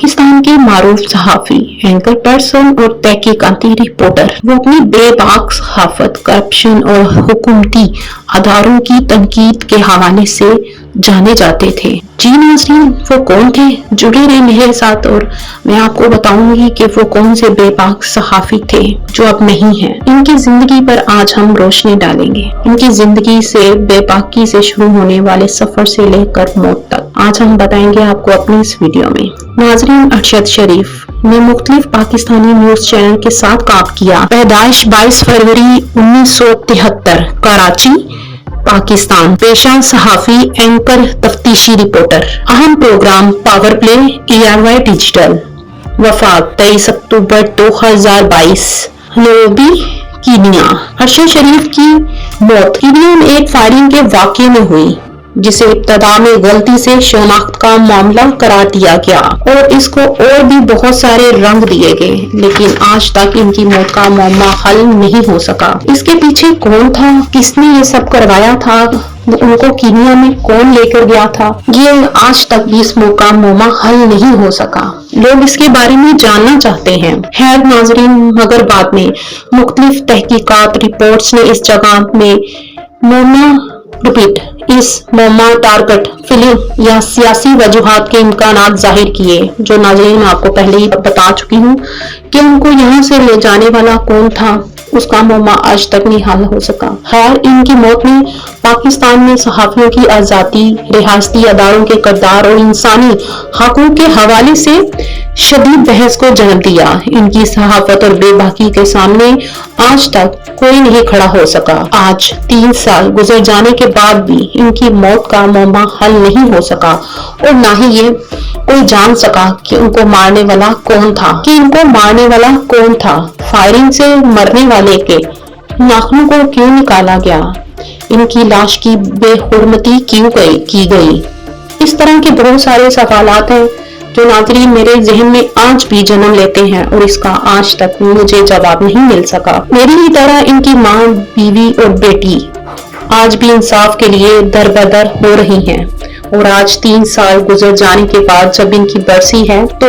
पाकिस्तान के मारूफ सहाफी, anchor person और तहकीकाती reporter. वो अपनी बेबाक सहाफत, करप्शन और हुकूमती अदारों की तनकीद के हवाले से जाने जाते थे। जी नाज़रीन, वो कौन थे? जुड़े रहे मेरे साथ और मैं आपको बताऊंगी कि वो कौन से बेबाक सहाफी थे जो अब नहीं हैं। इनकी जिंदगी पर आज हम रोशनी डालेंगे। इनकी जिंदगी से, बेबाकी से शुरू होने वाले सफर से लेकर मौत तक आज हम बताएंगे आपको अपनी इस वीडियो में। नाज़रीन, अरशद शरीफ ने मुख्तलिफ पाकिस्तानी न्यूज चैनल के साथ काम किया। पैदाइश 22 फरवरी 1973, कराची, पाकिस्तान। पेशा सहाफी, एंकर, तफ्तीशी रिपोर्टर। अहम program power play, ERY digital. वफात 23 October 2022, Nairobi, Kenya. Arshad Sharif की मौत कीनिया में एक फायरिंग के वाक़े में हुई, जिसे इब्तदा में गलती से शनाख्त का मामला करार दिया गया और इसको और भी बहुत सारे रंग दिए गए, लेकिन आज तक इनकी मौत का मामला हल नहीं हो सका। इसके पीछे कौन था, किसने ये सब करवाया था, उनको कीनिया में कौन लेकर गया था, ये आज तक भी इस मौका मामला हल नहीं हो सका। लोग इसके बारे में जानना चाहते हैं। खैर नाज़रीन, मगर बाद में मुख्तलिफ तहकीकात रिपोर्ट्स ने इस जगह में इस मोमा टारगेट फिल्म या सियासी वजूहात के इम्कानात जाहिर किए, जो नाज़रीन मैं आपको पहले ही बता चुकी हूँ कि उनको यहाँ से ले जाने वाला कौन था, उसका मामला आज तक नहीं हल हो सका। खैर, इनकी मौत ने पाकिस्तान में सहाफियों की आज़ादी, रियासती अदारों के किरदार और इंसानी हकूक़ के हवाले से शदीद बहस को जन्म दिया। इनकी सहाफत और बेबाकी के सामने आज तक कोई नहीं खड़ा हो सका। आज 3 साल गुजर जाने के बाद भी इनकी मौत का मामला हल नहीं हो सका और ना ही ये कोई जान सका कि उनको मारने वाला कौन था, फायरिंग से मरने वाले के नाखूनों को क्यों निकाला गया, इनकी लाश की बेहुरमती क्यों की गई। इस तरह के बहुत सारे सवालात हैं जो नाज़रीन मेरे ज़हन में आज भी जन्म लेते हैं और इसका आज तक मुझे जवाब नहीं मिल सका। मेरी ही तरह इनकी माँ, बीवी और बेटी आज भी इंसाफ के लिए दरबदर हो रही हैं और आज 3 साल गुजर जाने के बाद जब इनकी बरसी है तो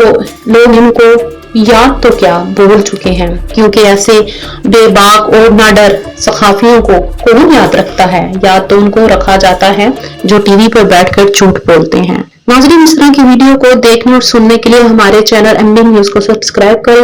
लोग इनको याद तो क्या भूल चुके हैं, क्योंकि ऐसे बेबाक और नाडर सहाफियों को कौन याद रखता है। याद तो उनको रखा जाता है जो टीवी पर बैठकर झूठ बोलते हैं। नाज़रीन, इस तरह की वीडियो को देखने और सुनने के लिए हमारे चैनल MD न्यूज को सब्सक्राइब करें।